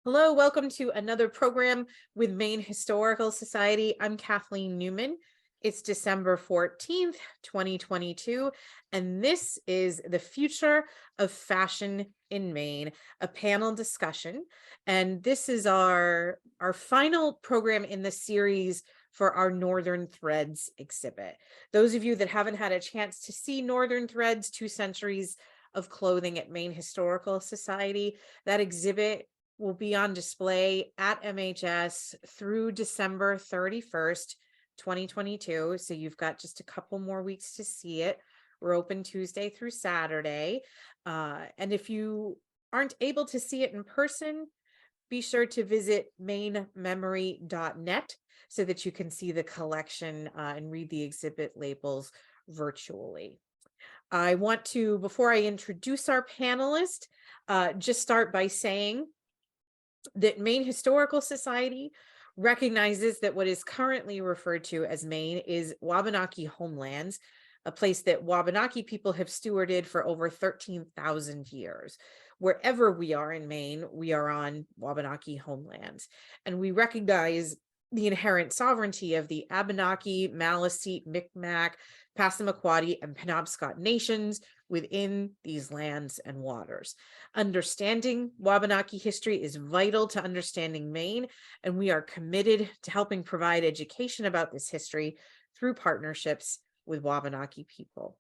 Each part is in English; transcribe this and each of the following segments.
Hello, welcome to another program with Maine Historical Society. I'm Kathleen Newman. It's December 14th, 2022, and this is the future of fashion in Maine, a panel discussion. And this is our final program in the series for our Northern Threads exhibit. Those of you that haven't had a chance to see Northern Threads, 2 centuries of clothing at Maine Historical Society, that exhibit will be on display at MHS through December 31st, 2022. So you've got just a couple more weeks to see it. We're open Tuesday through Saturday. And if you aren't able to see it in person, be sure to visit mainmemory.net so that you can see the collection and read the exhibit labels virtually. I want to, before I introduce our panelist, just start by saying that Maine Historical Society recognizes that what is currently referred to as Maine is Wabanaki homelands, a place that Wabanaki people have stewarded for over 13,000 years. Wherever we are in Maine, we are on Wabanaki homelands, and we recognize the inherent sovereignty of the Abenaki, Maliseet, Micmac, Passamaquoddy, and Penobscot nations within these lands and waters. Understanding Wabanaki history is vital to understanding Maine, and we are committed to helping provide education about this history through partnerships with Wabanaki people.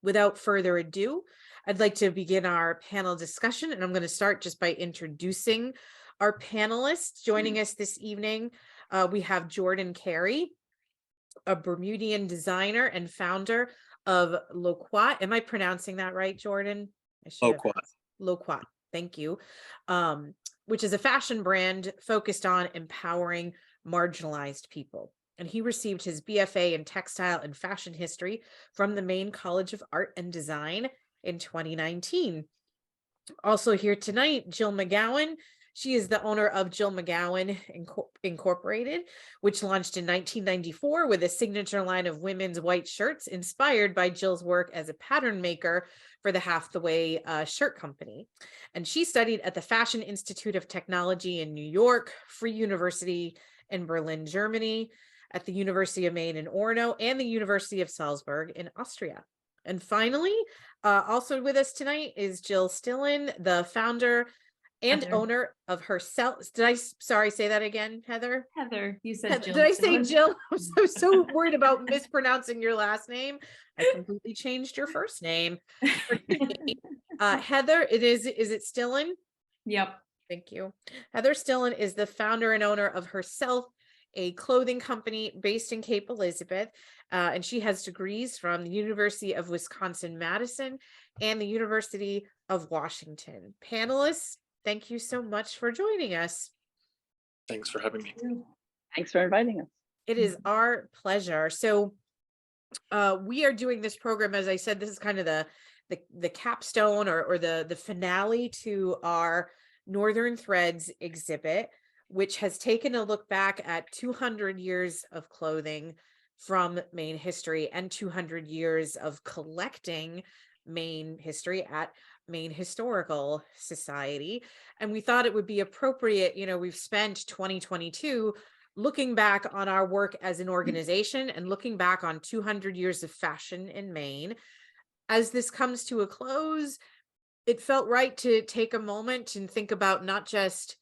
Without further ado, I'd like to begin our panel discussion, and I'm going to start just by introducing our panelists. Joining us this evening, we have Jordan Carey, a Bermudian designer and founder of Loquat. Am I pronouncing that right, Jordan? I should have. Loquat. Thank you. Which is a fashion brand focused on empowering marginalized people. And he received his BFA in textile and fashion history from the Maine College of Art and Design in 2019. Also here tonight, Jill McGowan. She is the owner of Jill McGowan Incorporated, which launched in 1994 with a signature line of women's white shirts inspired by Jill's work as a pattern maker for the Half the Way shirt company. And she studied at the Fashion Institute of Technology in New York, Free University in Berlin, Germany, at the University of Maine in Orono, and the University of Salzburg in Austria. And finally, also with us tonight is Jill Stilin, the founder and Heather. Owner of Herself. Did I, sorry, say that again, Heather? Heather, you said Jill. Did I say Jill? I'm so worried about mispronouncing your last name. I completely changed your first name. Heather, is it Stilin? Yep. Thank you. Heather Stilin is the founder and owner of Herself, a clothing company based in Cape Elizabeth, and she has degrees from the University of Wisconsin-Madison and the University of Washington. Panelists, thank you so much for joining us. Thanks for having me. Thanks for inviting us. It is our pleasure. So we are doing this program, as I said, this is kind of the capstone or the finale to our Northern Threads exhibit, which has taken a look back at 200 years of clothing from Maine history and 200 years of collecting Maine history at Maine Historical Society. And we thought it would be appropriate, we've spent 2022 looking back on our work as an organization and looking back on 200 years of fashion in Maine. As this comes to a close, it felt right to take a moment and think about not just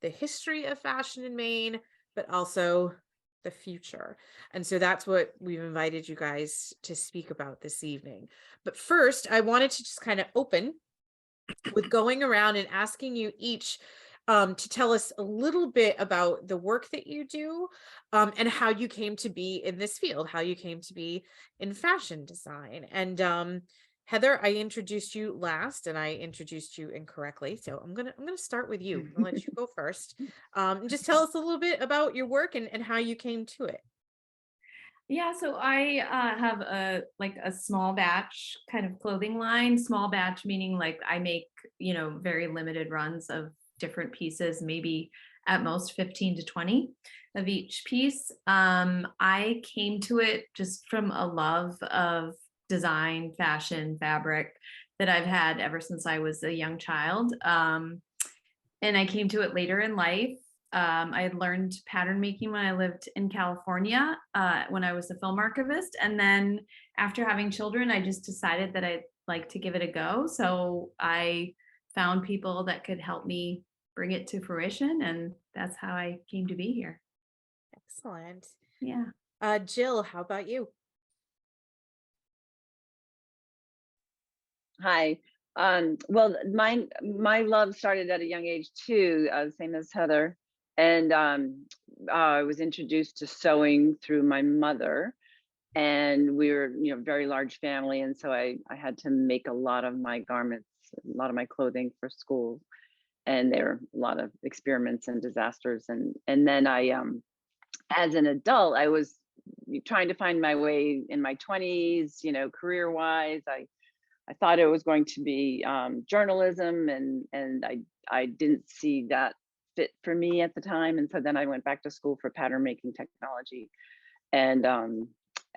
the history of fashion in Maine, but also the future. And so that's what we've invited you guys to speak about this evening. But first, I wanted to just kind of open with going around and asking you each to tell us a little bit about the work that you do and how you came to be in this field, how you came to be in fashion design. And Heather, I introduced you last and I introduced you incorrectly. So I'm gonna start with you. I'll let you go first. And just tell us a little bit about your work and how you came to it. Yeah, so I have a small batch kind of clothing line. Small batch meaning like I make, very limited runs of different pieces, maybe at most 15 to 20 of each piece. I came to it just from a love of design, fashion, fabric that I've had ever since I was a young child. and I came to it later in life. I had learned pattern making when I lived in California, when I was a film archivist. And then after having children, I just decided that I'd like to give it a go. So I found people that could help me bring it to fruition. And that's how I came to be here. Excellent. Yeah. Jill, how about you? Hi. Well, my love started at a young age too, same as Heather. And I was introduced to sewing through my mother. And we were, very large family. And so I had to make a lot of my garments, a lot of my clothing for school. And there were a lot of experiments and disasters. And then as an adult, I was trying to find my way in my 20s, career-wise. I thought it was going to be journalism, and I didn't see that fit for me at the time. And so then I went back to school for pattern making technology, and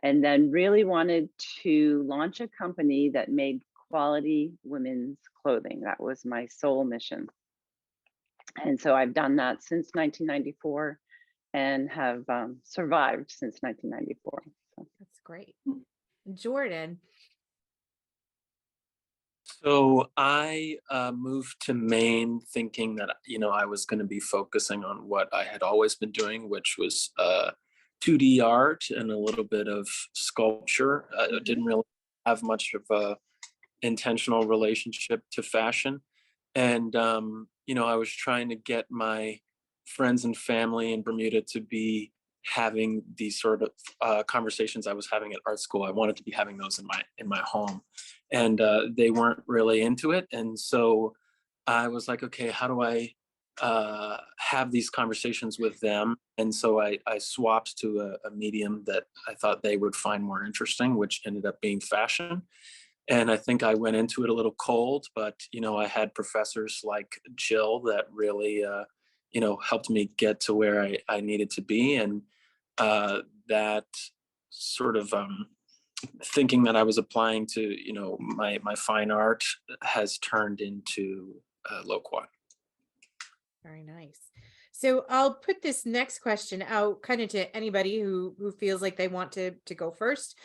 then really wanted to launch a company that made quality women's clothing. That was my sole mission. And so I've done that since 1994 and have survived since 1994. So. That's great. Jordan. So I moved to Maine thinking that, I was going to be focusing on what I had always been doing, which was 2D art and a little bit of sculpture. I didn't really have much of a intentional relationship to fashion. And, I was trying to get my friends and family in Bermuda to be having these sort of conversations I was having at art school. I wanted to be having those in my home, and they weren't really into it. And so I was like, okay, how do I have these conversations with them? And so I swapped to a medium that I thought they would find more interesting, which ended up being fashion. And I think I went into it a little cold, but I had professors like Jill that really helped me get to where I needed to be. And that sort of thinking that I was applying to my fine art has turned into low quad. Very nice. So I'll put this next question out kind of to anybody who feels like they want to go first.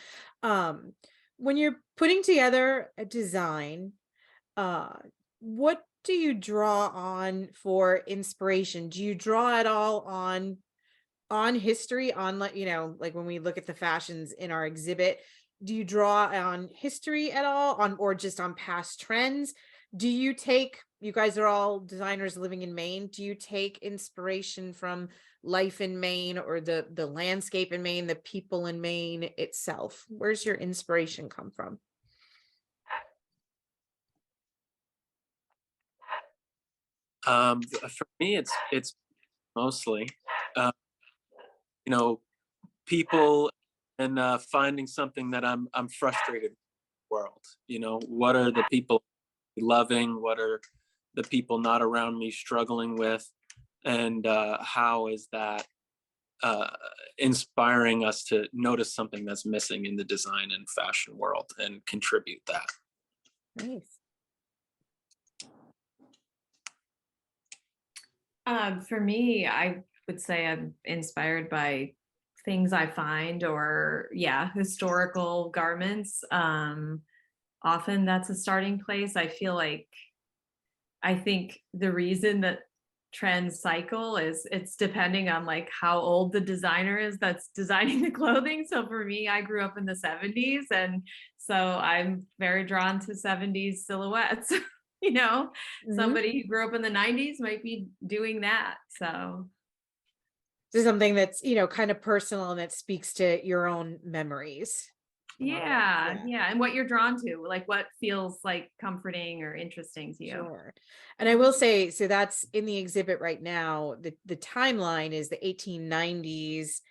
When you're putting together a design, what do you draw on for inspiration? Do you draw at all on history, on like when we look at the fashions in our exhibit, do you draw on history at all, or just on past trends? Do you guys are all designers living in Maine, do you take inspiration from life in Maine, or the landscape in Maine, the people in Maine itself? Where's your inspiration come from? For me, it's mostly people, and finding something that I'm frustrated with the world. What are the people loving? What are the people not around me struggling with? And how is that inspiring us to notice something that's missing in the design and fashion world and contribute that? Nice. For me, I would say I'm inspired by things I find, or historical garments. Often that's a starting place. I think the reason that trends cycle is it's depending on like how old the designer is that's designing the clothing. So for me, I grew up in the 70s, and so I'm very drawn to 70s silhouettes. Somebody who grew up in the 90s might be doing that. So Something that's kind of personal and that speaks to your own memories. yeah, and what you're drawn to, like what feels like comforting or interesting to you. Sure. And I will say, so that's in the exhibit right now. The timeline is the 1890s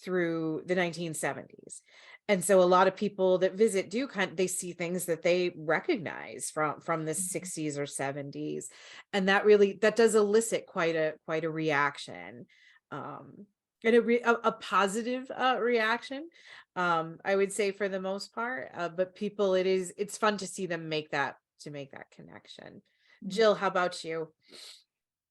through the 1970s. And so a lot of people that visit they see things that they recognize from the 60s or 70s. And that does elicit quite a reaction. And a positive reaction, I would say, for the most part. But people, it's fun to see them make that connection. Jill, how about you?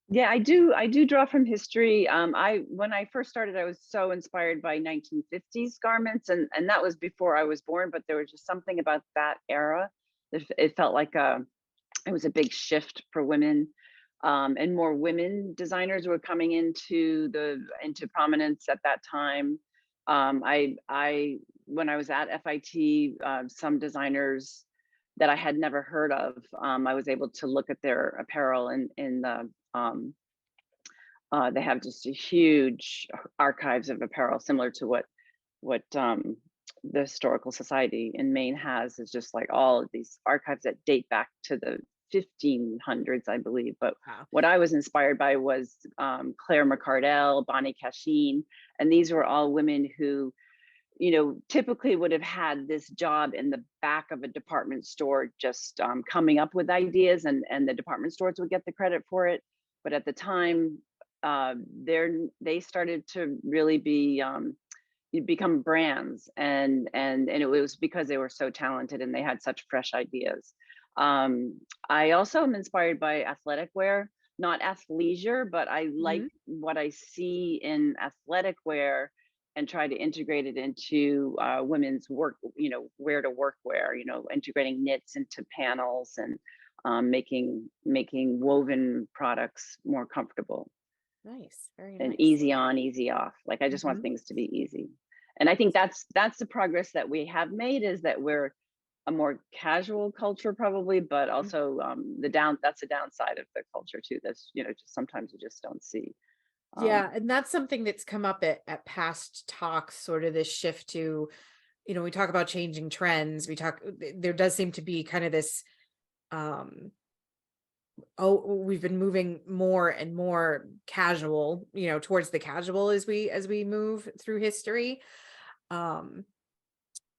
Yeah, I do draw from history. When I first started, I was so inspired by 1950s garments, and that was before I was born. But there was just something about that era. It felt like it was a big shift for women, and more women designers were coming into prominence at that time. I when I was at FIT, some designers that I had never heard of, I was able to look at their apparel in the they have just a huge archives of apparel, similar to what the Historical Society in Maine has. Is just like all of these archives that date back to the 1500s, I believe. But Wow. what I was inspired by was Claire McCardell, Bonnie Cashin, and these were all women who, typically would have had this job in the back of a department store, just coming up with ideas, and the department stores would get the credit for it. But at the time, they started to really become brands, and it was because they were so talented and they had such fresh ideas. I also am inspired by athletic wear, not athleisure, but I like what I see in athletic wear and try to integrate it into women's work, wear to work wear, integrating knits into panels, and making woven products more comfortable Nice. Very and nice. easy on, easy off. Like, I just want Mhm. things to be easy. And I think that's the progress that we have made, is that we're a more casual culture probably, but also that's a downside of the culture too. That's, just sometimes you just don't see. Yeah, and that's something that's come up at past talks, sort of this shift to, we talk about changing trends. There does seem to be kind of this, we've been moving more and more casual, towards the casual as we move through history. Um,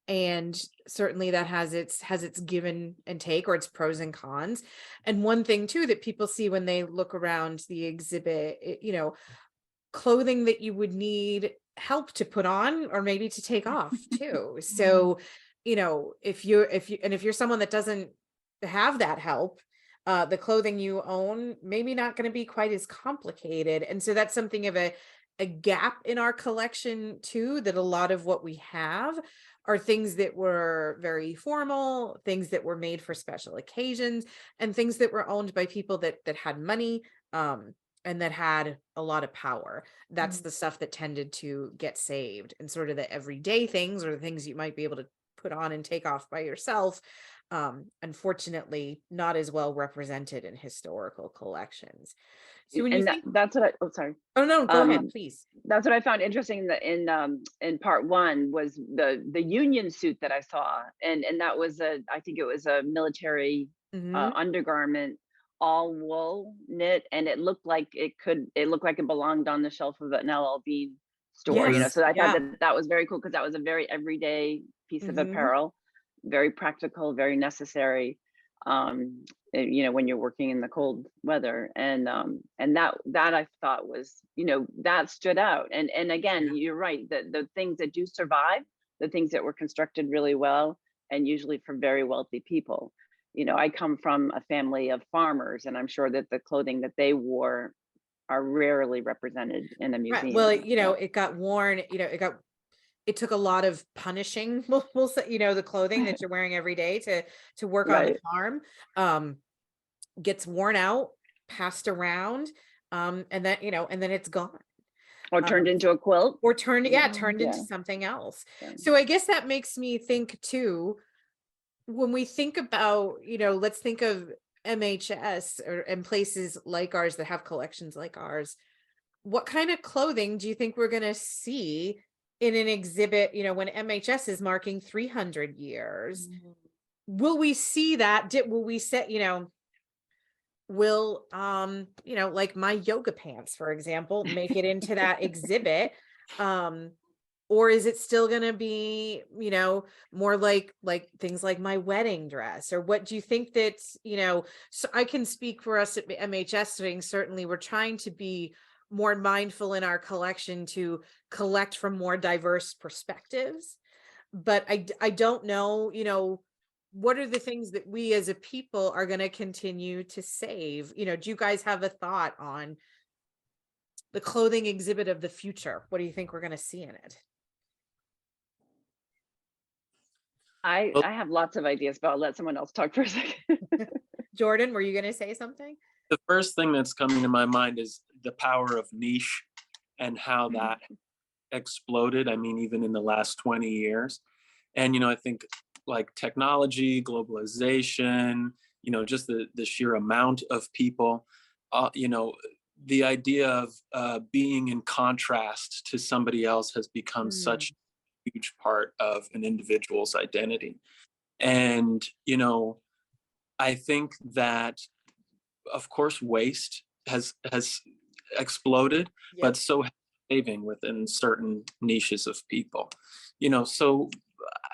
and certainly that has its give and take, or its pros and cons. And one thing too that people see when they look around the exhibit, clothing that you would need help to put on, or maybe to take off too. So, if you're someone that doesn't have that help, the clothing you own maybe not going to be quite as complicated. And so that's something of a gap in our collection too, that a lot of what we have are things that were very formal, things that were made for special occasions, and things that were owned by people that had money, and that had a lot of power. That's the stuff that tended to get saved, and sort of the everyday things, or the things you might be able to put on and take off by yourself. Unfortunately, not as well represented in historical collections. So when you And think, that's what oh, sorry. oh no, go ahead, please. That's what I found interesting in part one, was the Union suit that I saw, and that was I think it was a military Hmm. undergarment, all wool knit, and it looked like it belonged on the shelf of an LL Bean store. Yes. So I thought Yeah. that was very cool, because that was a very everyday piece of Hmm. apparel, very practical, very necessary. When you're working in the cold weather, and that I thought was, that stood out. And again, Yeah. you're right, that the things that do survive, the things that were constructed really well, and usually for very wealthy people. I come from a family of farmers, and I'm sure that the clothing that they wore are rarely represented in a Right. Well, museum. Yeah. it got worn, it took a lot of punishing, we'll say, the clothing that you're wearing every day to work on the Right. farm, gets worn out, passed around, and then it's gone. Or turned into a quilt. Or turned, Yeah. turned into Yeah. something else. Yeah. So I guess that makes me think too, when we think about, let's think of MHS, and places like ours that have collections like ours. What kind of clothing do you think we're going to see in an exhibit, when MHS is marking 300 years? Will we see that? Will we set, will, like my yoga pants, for example, make it into that exhibit? Or is it still going to be, more like things like my wedding dress? Or what do you think that, so I can speak for us at MHS, saying certainly we're trying to be more mindful in our collection to collect from more diverse perspectives. But I don't know, what are the things that we as a people are going to continue to save? You know, do you guys have a thought on the clothing exhibit of the future? What do you think we're going to see in it? I Well, have lots of ideas, but I'll let someone else talk for a second. Jordan, were you going to say something? the first thing that's coming to my mind is the power of niche and how that exploded. I mean, even in the last 20 years. And, I think like technology, globalization, just the sheer amount of people, the idea of being in contrast to somebody else has become Mm, such a huge part of an individual's identity. And, I think that, of course, waste has exploded, but yep. so has saving within certain niches of people. So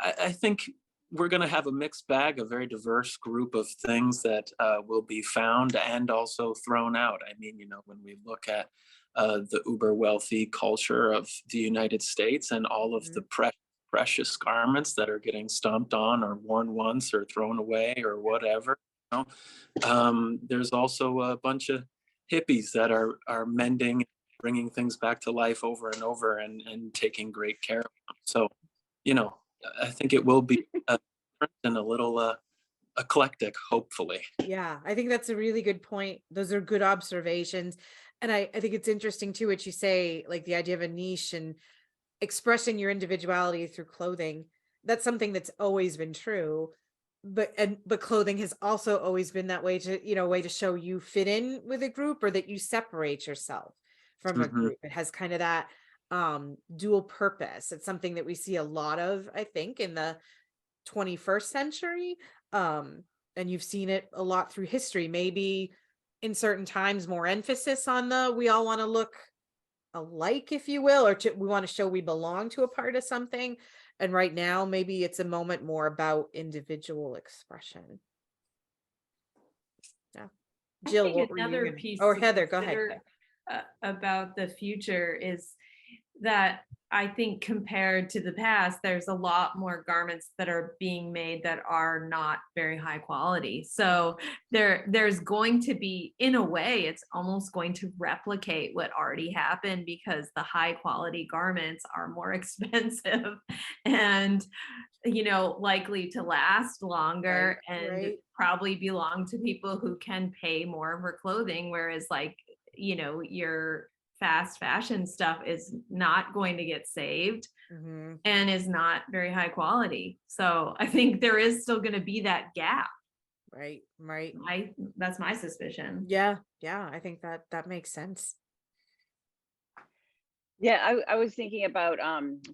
I think we're going to have a mixed bag, a very diverse group of things that will be found and also thrown out. I mean, when we look at the uber wealthy culture of the United States and all of the Mhm. precious garments that are getting stomped on or worn once or thrown away or whatever. There's also a bunch of hippies that are mending, bringing things back to life over and over and taking great care of them. So, you know, I think it will be and a little eclectic, hopefully. Yeah, I think that's a really good point. Those are good observations. And I think it's interesting too, what you say, like the idea of a niche and expressing your individuality through clothing. That's something that's always been true. But clothing has also always been that way to, way to show you fit in with a group or that you separate yourself from a Hmm. group. It has kind of that dual purpose. It's something that we see a lot of, I think, in the 21st century. And you've seen it a lot through history, maybe in certain times more emphasis on the we all want to look alike, if you will, or we want to show we belong to a part of something. And right now, maybe it's a moment more about individual expression. Yeah. I Jill, think what were you another gonna, piece or to Heather, go ahead. consider about the future is that I think compared to the past, there's a lot more garments that are being made that are not very high quality. So there's going to be, in a way, it's almost going to replicate what already happened because the high quality garments are more expensive and likely to last longer and Right. probably belong to people who can pay more for clothing. Whereas your fast fashion stuff is not going to get saved Hmm. and is not very high quality. So I think there is still going to be that gap. Right. Right. That's my suspicion. Yeah. Yeah. I think that makes sense. Yeah, I was thinking about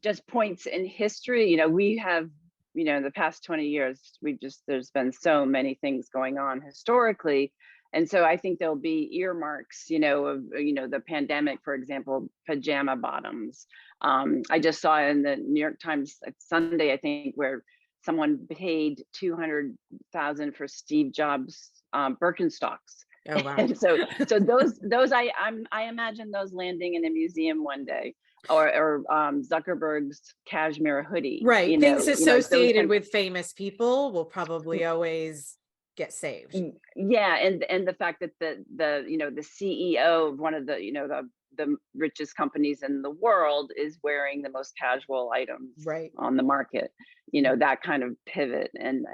just points in history. We have, in the past 20 years, there's been so many things going on historically. And so I think there'll be earmarks, of, the pandemic, for example, pajama bottoms. I just saw in the New York Times Sunday, I think, where someone paid 200,000 for Steve Jobs Birkenstocks. Oh, wow. And so those I imagine those landing in a museum one day, or Zuckerberg's cashmere hoodie. Right. Things Like those associated kind. with famous people will probably always get saved. Yeah, and the fact that the CEO of one of the richest companies in the world is wearing the most casual items Right. on the market. That kind of pivot and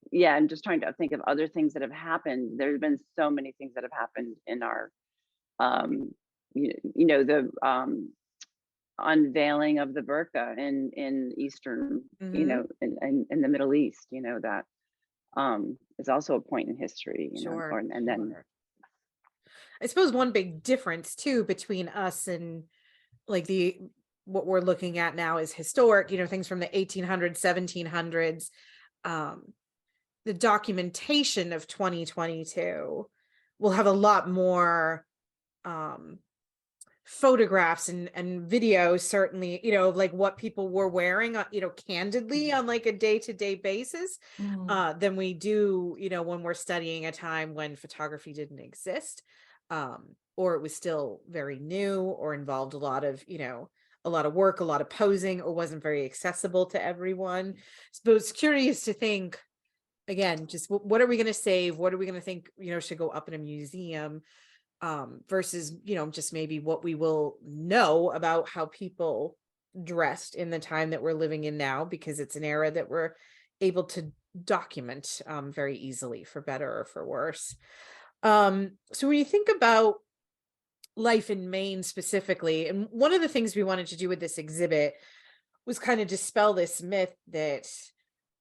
yeah, I'm just trying to think of other things that have happened. There's been so many things that have happened in our, um, the unveiling of the burqa in Eastern, Hmm. in the Middle East. That is also a point in history. Sure. And then Sure. I suppose one big difference too between us and like what we're looking at now is historic, things from the 1800s, 1700s. Um, the documentation of 2022 will have a lot more um photographs and videos, certainly, like what people were wearing, candidly on like a day-to-day basis, Mm. than we do, when we're studying a time when photography didn't exist, or it was still very new or involved a lot of a lot of work, a lot of posing, or wasn't very accessible to everyone. So it's curious to think, again, just what are we going to save? What are we going to think, should go up in a museum, versus, just maybe what we will know about how people dressed in the time that we're living in now, because it's an era that we're able to document very easily, for better or for worse. So when you think about life in Maine specifically, and one of the things we wanted to do with this exhibit was kind of dispel this myth that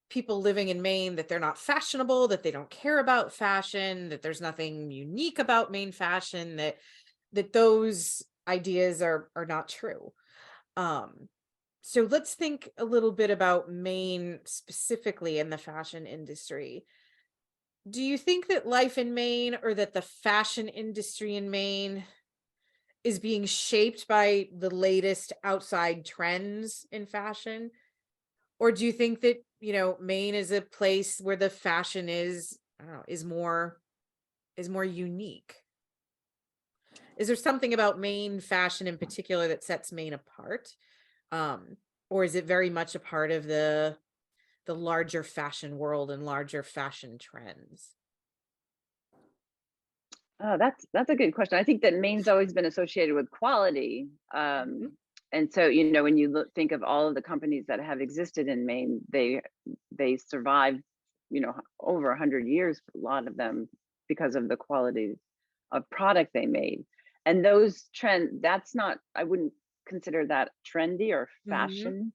people living in Maine, that they're not fashionable, that they don't care about fashion, that there's nothing unique about Maine fashion, that those ideas are not true. So let's think a little bit about Maine specifically in the fashion industry. Do you think that life in Maine, or that the fashion industry in Maine, is being shaped by the latest outside trends in fashion? Or do you think that, Maine is a place where the fashion is, I don't know, is more unique? Is there something about Maine fashion in particular that sets Maine apart? Or is it very much a part of the larger fashion world and larger fashion trends? Oh, that's a good question. I think that Maine's always been associated with quality. Mhm. And so, when you think of all of the companies that have existed in Maine, they survived, over 100 years, a lot of them, because of the quality of product they made. And those that's not, I wouldn't consider that trendy or Mhm. fashion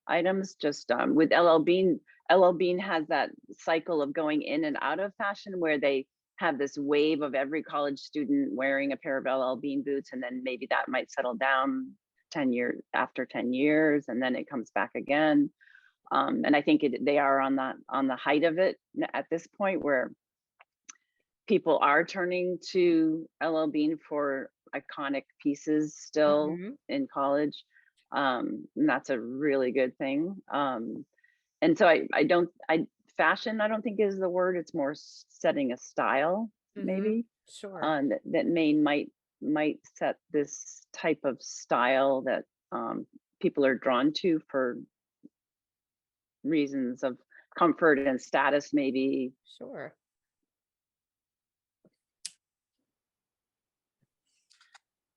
items. Just with LL Bean, LL Bean has that cycle of going in and out of fashion, where they have this wave of every college student wearing a pair of LL Bean boots, and then maybe that might settle down 10 years after 10 years, and then it comes back again. And I think they are on the height of it at this point, where people are turning to LL Bean for iconic pieces still Mhm. in college. And that's a really good thing. And so I don't, fashion, I don't think is the word. It's more setting a style, Mhm. maybe, Sure. that Maine might set this type of style that people are drawn to for reasons of comfort and status, maybe. Sure.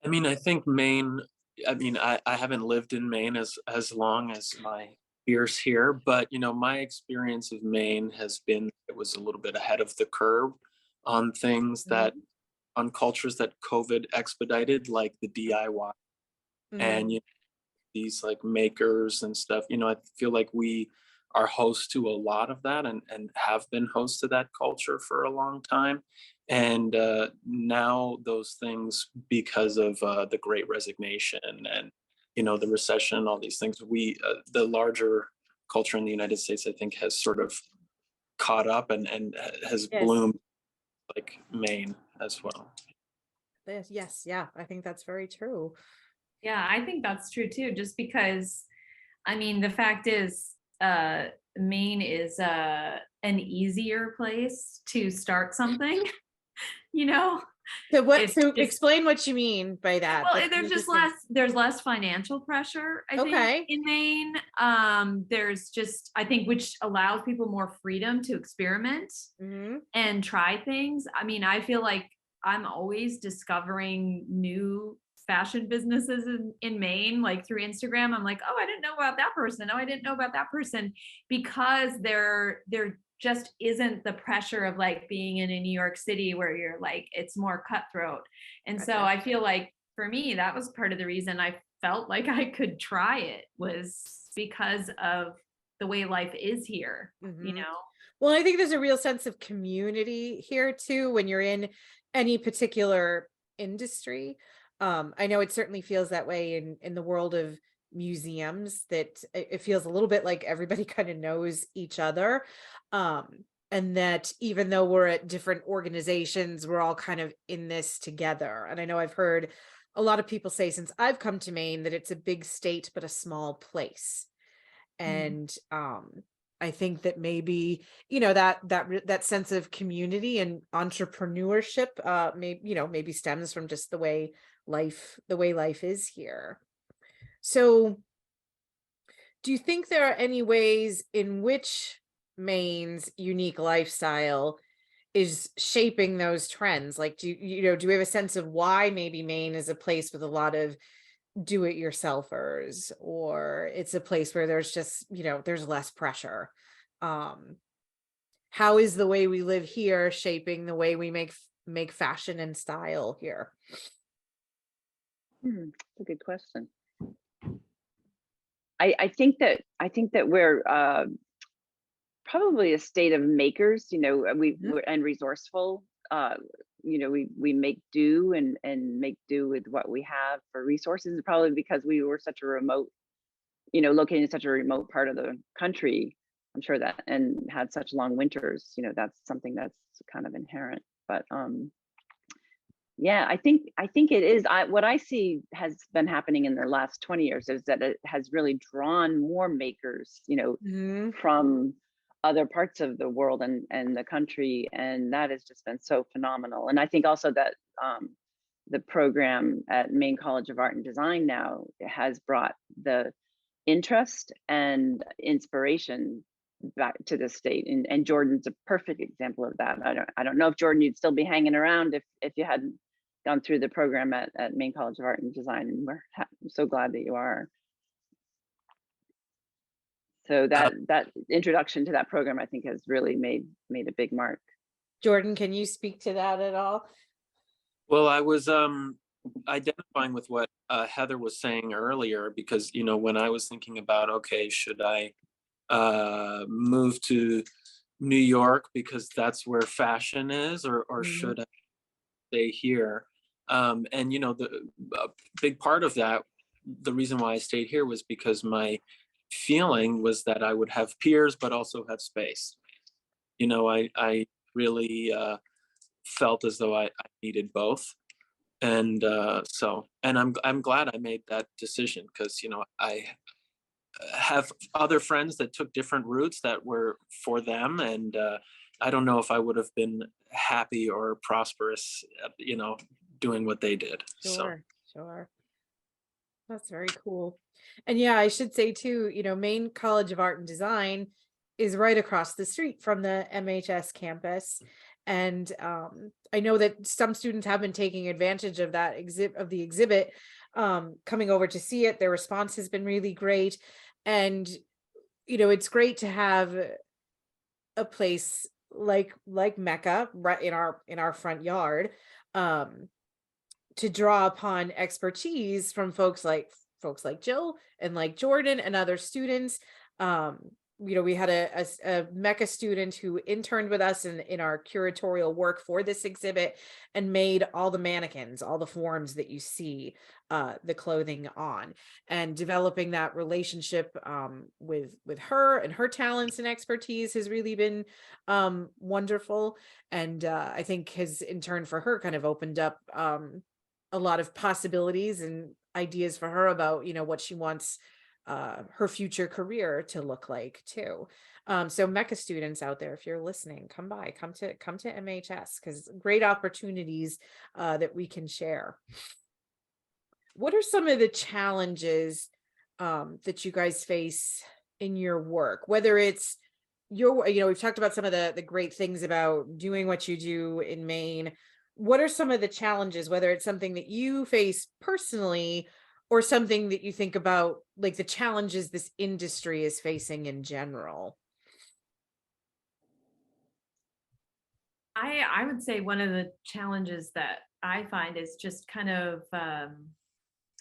I mean, I think Maine, I mean, I haven't lived in Maine as long as my peers here, but my experience of Maine has been, it was a little bit ahead of the curve on things that, Mhm. on cultures that COVID expedited, like the DIY, and Mhm. these like makers and stuff. I feel like we are host to a lot of that, and have been host to that culture for a long time. And now those things, because of the Great Resignation and the recession, all these things, we the larger culture in the United States, I think, has sort of caught up and has Yes. bloomed like Maine as well. Yes. Yes. Yeah. I think that's very true. Yeah, I think that's true too, just because I mean, the fact is, Maine is an easier place to start something, you know? So what? It's So just explain what you mean by that. well, That's an there's just interesting. there's less financial pressure, I think, Okay. in Maine. There's just, I think, which allows people more freedom to experiment Hmm. and try things. I mean, I feel like I'm always discovering new fashion businesses in Maine, like through Instagram. I'm like, oh, I didn't know about that person. Oh, I didn't know about that person, because there just isn't the pressure of like being in a New York City where you're like, it's more cutthroat. And so Gotcha. I feel like for me, that was part of the reason I felt like I could try it, was because of the way life is here, you Hmm. know? Well, I think there's a real sense of community here too when you're in any particular industry. I know it certainly feels that way in the world of museums, that it feels a little bit like everybody kind of knows each other. And that even though we're at different organizations, we're all kind of in this together. And I know I've heard a lot of people say, since I've come to Maine, that it's a big state but a small place. Mm. And I think that maybe, that sense of community and entrepreneurship maybe stems from just the way life is here. So do you think there are any ways in which Maine's unique lifestyle is shaping those trends? Like, do we have a sense of why maybe Maine is a place with a lot of do-it-yourselfers, or it's a place where there's just, there's less pressure? How is the way we live here shaping the way we make fashion and style here? That's a good question. I think that we're probably a state of makers. We're and resourceful. We make do and make do with what we have for resources. Probably because we were such a remote, located in such a remote part of the country. I'm sure that, and had such long winters. That's something that's kind of inherent. But yeah, I think it is. What I see has been happening in the last 20 years is that it has really drawn more makers, from other parts of the world and the country, and that has just been so phenomenal. And I think also that the program at Maine College of Art and Design now has brought the interest and inspiration back to the state, and Jordan's a perfect example of that. I don't know if Jordan, you'd still be hanging around if you hadn't gone through the program at Maine College of Art and Design, and I'm so glad that you are. So that introduction to that program, I think, has really made a big mark. Jordan, can you speak to that at all? Well, I was identifying with what Heather was saying earlier, because when I was thinking about, okay, should I move to New York because that's where fashion is, or should I stay here? And the big part of that, the reason why I stayed here was because my feeling was that I would have peers, but also have space. I really felt as though I needed both. And and I'm glad I made that decision, because I have other friends that took different routes that were for them, and I don't know if I would have been happy or prosperous, doing what they did. Sure. That's very cool. And yeah, I should say too, Maine College of Art and Design is right across the street from the MHS campus. And I know that some students have been taking advantage of that exhibit, coming over to see it. Their response has been really great. And, it's great to have a place like Mecca right in our front yard, to draw upon expertise from folks like Jill and like Jordan and other students. We had a Mecca student who interned with us in our curatorial work for this exhibit and made all the mannequins, all the forms that you see the clothing on, and developing that relationship with her and her talents and expertise has really been wonderful. And I think has in turn for her kind of opened up a lot of possibilities and ideas for her about, what she wants her future career to look like too. So Mecca students out there, if you're listening, come to MHS, because great opportunities that we can share. What are some of the challenges that you guys face in your work? Whether it's we've talked about some of the great things about doing what you do in Maine. What are some of the challenges, whether it's something that you face personally or something that you think about, like the challenges this industry is facing in general? I would say one of the challenges that I find is just kind of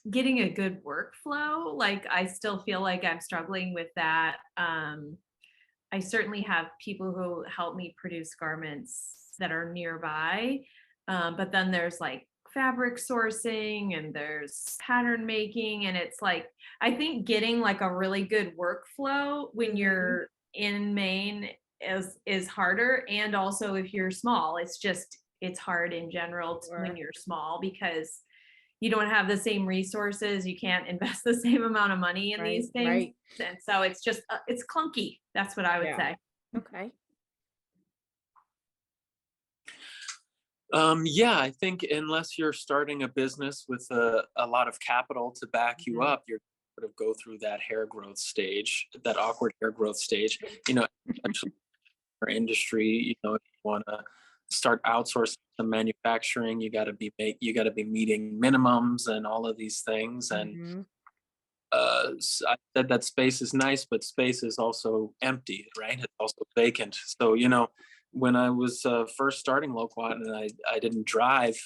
getting a good workflow. Like, I still feel like I'm struggling with that. I certainly have people who help me produce garments that are nearby. But then there's like fabric sourcing and there's pattern making. And it's like, I think getting like a really good workflow when you're in Maine is harder. And also if you're small, it's hard in general when you're small, because you don't have the same resources. You can't invest the same amount of money in these things. Right. And so it's just, it's clunky. That's what I would say. Okay. Yeah, I think unless you're starting a business with a lot of capital to back you up, you're sort of go through that hair growth stage, that awkward hair growth stage, you know, especially our industry, you know, if you want to start outsourcing some manufacturing, you got to be meeting minimums and all of these things. And Mhm. I said that space is nice, but space is also empty, right? It's also vacant. So, you know, when I was first starting Loquat and I didn't drive,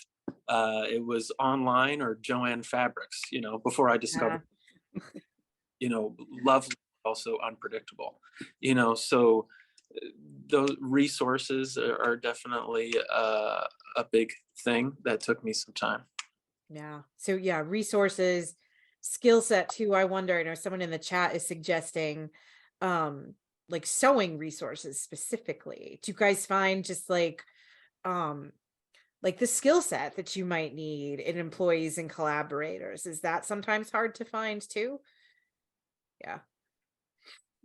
it was online or Joanne Fabrics, you know, before I discovered, you know, lovely, also unpredictable, you know, so those resources are definitely a big thing that took me some time. Yeah. So yeah, resources, skill set too. I wonder, I know someone in the chat is suggesting like sewing resources specifically. Do you guys find just um like the skill set that you might need in employees and collaborators? Is that sometimes hard to find too? Yeah.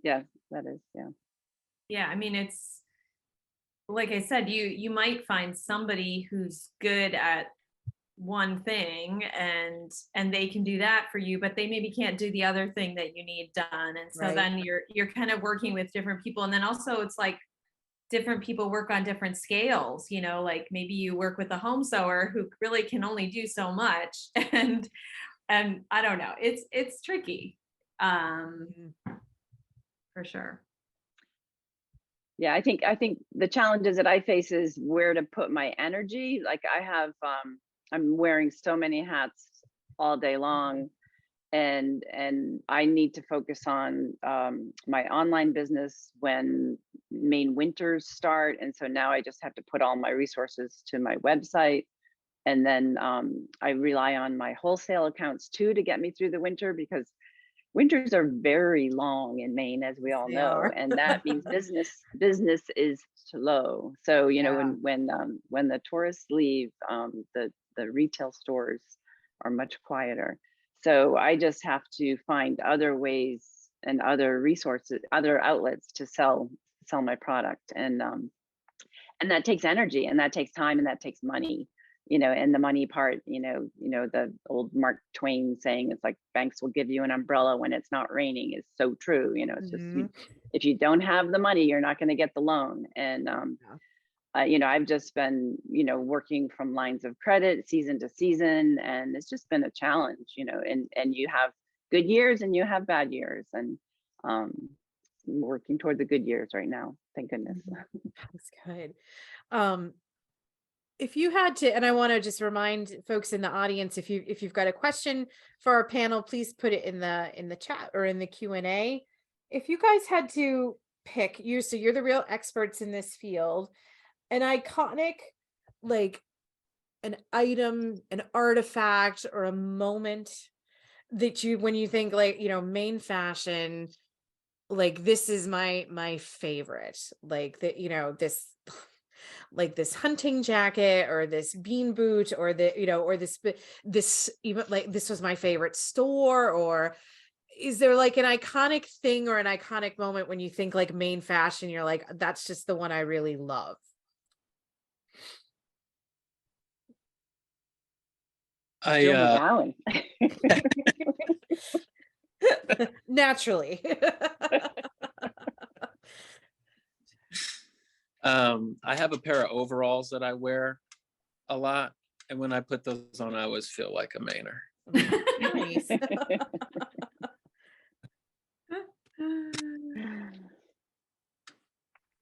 Yeah, that is, yeah. Yeah, I mean, it's like I said, you might find somebody who's good at one thing and they can do that for you, but they maybe can't do the other thing that you need done. And so Right. then you're kind of working with different people. And then also it's like different people work on different scales, you know, like maybe you work with a home sewer who really can only do so much. And I don't know, it's tricky. Mhm. For sure. Yeah, I think the challenges that I face is where to put my energy. Like I have I'm wearing so many hats all day long, and I need to focus on my online business when Maine winters start, and so now I just have to put all my resources to my website, and then I rely on my wholesale accounts too to get me through the winter, because winters are very long in Maine, as we all They know, are. and that means business is slow. So you know, Yeah. when the tourists leave, the retail stores are much quieter. So I just have to find other ways and other resources, other outlets to sell my product, and that takes energy, and that takes time, and that takes money, you know. And the money part, the old Mark Twain saying, it's like banks will give you an umbrella when it's not raining, is so true. You know, it's just Mhm. if you don't have the money, you're not going to get the loan. And Yeah. I've just been, working from lines of credit season to season, and it's just been a challenge, and you have good years and you have bad years, and um I'm working toward the good years right now, thank goodness. That's good. Um, if you had to, and I want to just remind folks in the audience, if you've got a question for our panel, please put it in the chat or in the Q&A. If you guys had to pick you, so you're the real experts in this field, an iconic, like an item, an artifact, or a moment that you, when you think like, Maine fashion, like this is my favorite, like that, this like this hunting jacket or this bean boot or or this even like this was my favorite store, or is there like an iconic thing or an iconic moment when you think like Maine fashion, you're like, that's just the one I really love? Joe I McGowan. Naturally. I have a pair of overalls that I wear a lot, and when I put those on, I always feel like a Mainer. Nice.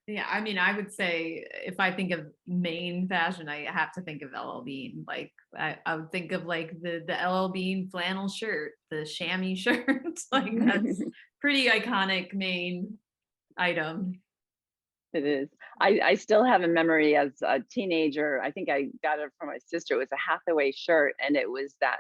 Yeah, I mean, I would say if I think of Maine fashion, I have to think of LL Bean. Like I would think of like the LL Bean flannel shirt, the chamois shirt. Like that's pretty iconic Maine item. It is. I still have a memory as a teenager. I think I got it from my sister. It was a Hathaway shirt, and it was that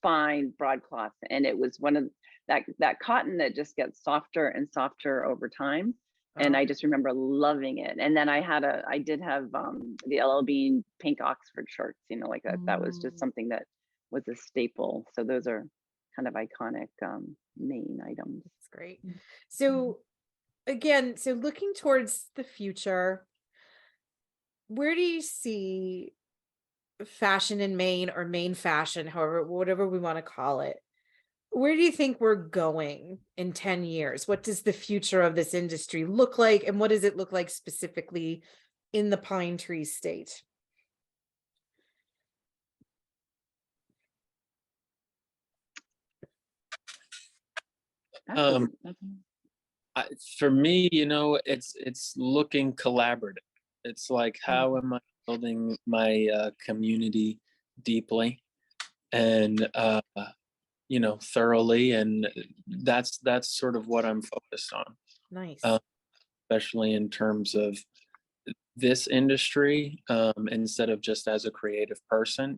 fine broadcloth, and it was one of that cotton that just gets softer and softer over time. And Oh, I just remember loving it. And then I did have the LL Bean pink Oxford shirts, like that was just Mm. something that was a staple. So those are kind of iconic Maine items. that's great. So again, so looking towards the future, where do you see fashion in Maine, or Maine fashion, however, whatever we want to call it, where do you think we're going in 10 years? What does the future of this industry look like? And what does it look like specifically in the pine tree state? Um, for me, it's looking collaborative. It's like, how am I building my community deeply and thoroughly, and that's sort of what I'm focused on, Nice. especially in terms of this industry, instead of just as a creative person.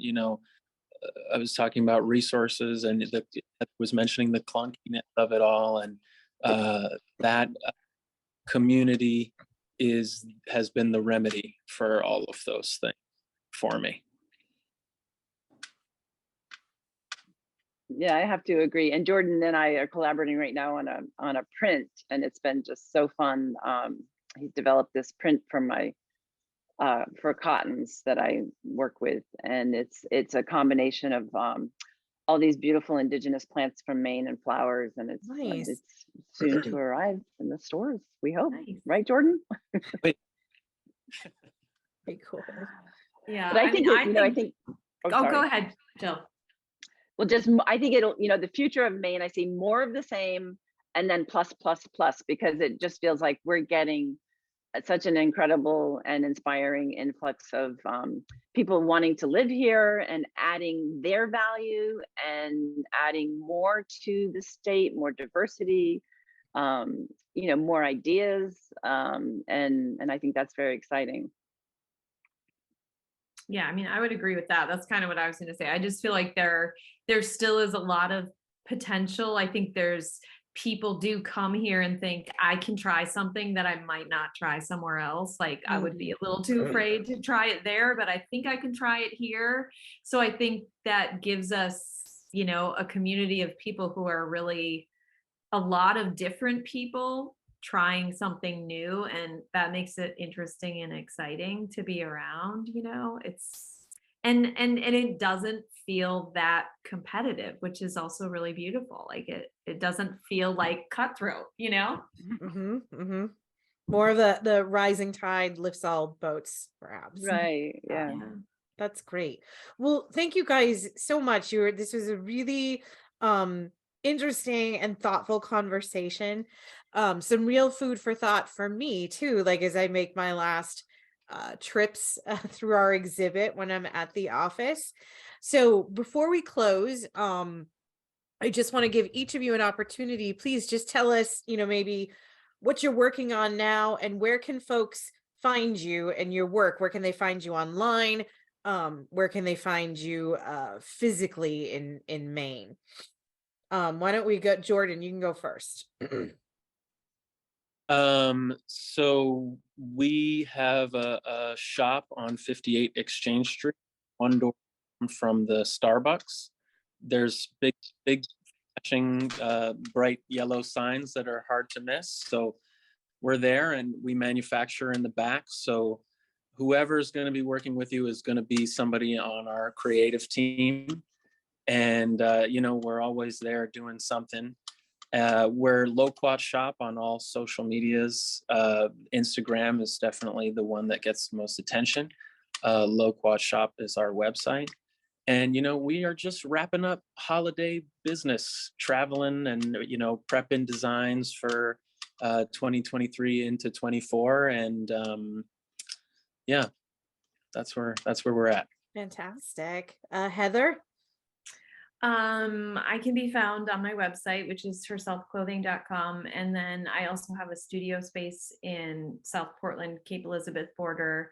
I was talking about resources, and I was mentioning the clunkiness of it all, and that community has been the remedy for all of those things for me. Yeah, I have to agree. And Jordan and I are collaborating right now on a print, and it's been just so fun. He's developed this print for cottons that I work with, and it's a combination of all these beautiful indigenous plants from Maine and flowers, and Nice. it's soon to arrive in the stores, we hope. Nice. Right, Jordan? Wait. Very cool. Yeah. But I think Go ahead, Jill. Well, I think it'll, the future of Maine, I see more of the same, and then plus, because it just feels like we're getting such an incredible and inspiring influx of people wanting to live here and adding their value and adding more to the state, more diversity, more ideas. And I think that's very exciting. Yeah, I mean, I would agree with that. That's kind of what I was going to say. I just feel like there still is a lot of potential. I think people do come here and think, I can try something that I might not try somewhere else. Like I would be a little too afraid to try it there, but I think I can try it here. So I think that gives us, a community of people who are really a lot of different people trying something new, and that makes it interesting and exciting to be around. And it doesn't feel that competitive, which is also really beautiful. Like it doesn't feel like cutthroat. More of the rising tide lifts all boats, perhaps. Right. Yeah. That's great. Well, thank you guys so much. This was a really interesting and thoughtful conversation. Some real food for thought for me too, like as I make my last trips through our exhibit when I'm at the office. So before we close, I just want to give each of you an opportunity. Please just tell us, maybe what you're working on now, and where can folks find you and your work? Where can they find you online? Where can they find you physically in Maine? Why don't we go, Jordan, you can go first. So we have a shop on 58 Exchange Street, one door from the Starbucks. There's big flashing bright yellow signs that are hard to miss. So we're there, and we manufacture in the back. So whoever's going to be working with you is going to be somebody on our creative team. And, we're always there doing something. We're Loquat Shop on all social medias. Instagram is definitely the one that gets the most attention. Loquat Shop is our website. And, we are just wrapping up holiday business, traveling and, prepping designs for 2023 into 24. And that's where we're at. Fantastic. Heather? I can be found on my website, which is herselfclothing.com. And then I also have a studio space in South Portland, Cape Elizabeth border,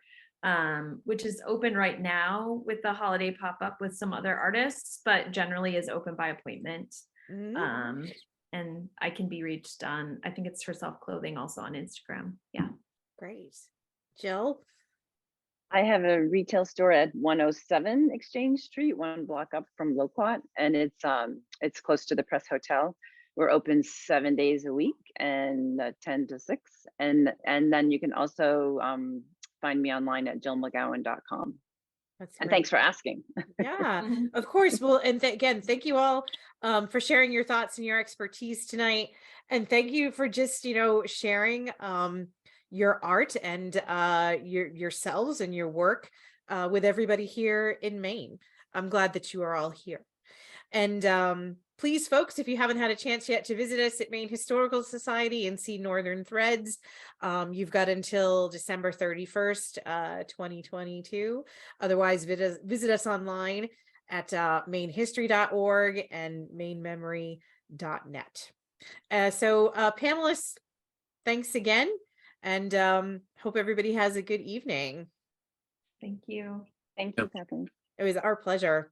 which is open right now with the holiday pop-up with some other artists, but generally is open by appointment. And I can be reached on, I think it's Herself Clothing also on Instagram. Yeah. Great. Jill? I have a retail store at 107 Exchange Street, one block up from Loquat, and it's close to the Press Hotel. We're open 7 days a week and 10 to 6. And then you can also find me online at jillmcgowan.com. That's And great. thanks for asking. Yeah, of course. Well, and again, thank you all for sharing your thoughts and your expertise tonight. And thank you for just, sharing your art and yourselves and your work with everybody here in Maine. I'm glad that you are all here. And please, folks, if you haven't had a chance yet to visit us at Maine Historical Society and see Northern Threads, you've got until December 31st, 2022. Otherwise, visit us online at mainehistory.org and mainememory.net. So panelists, thanks again, and hope everybody has a good evening. Thank you. Thank you, Kathleen. It was our pleasure.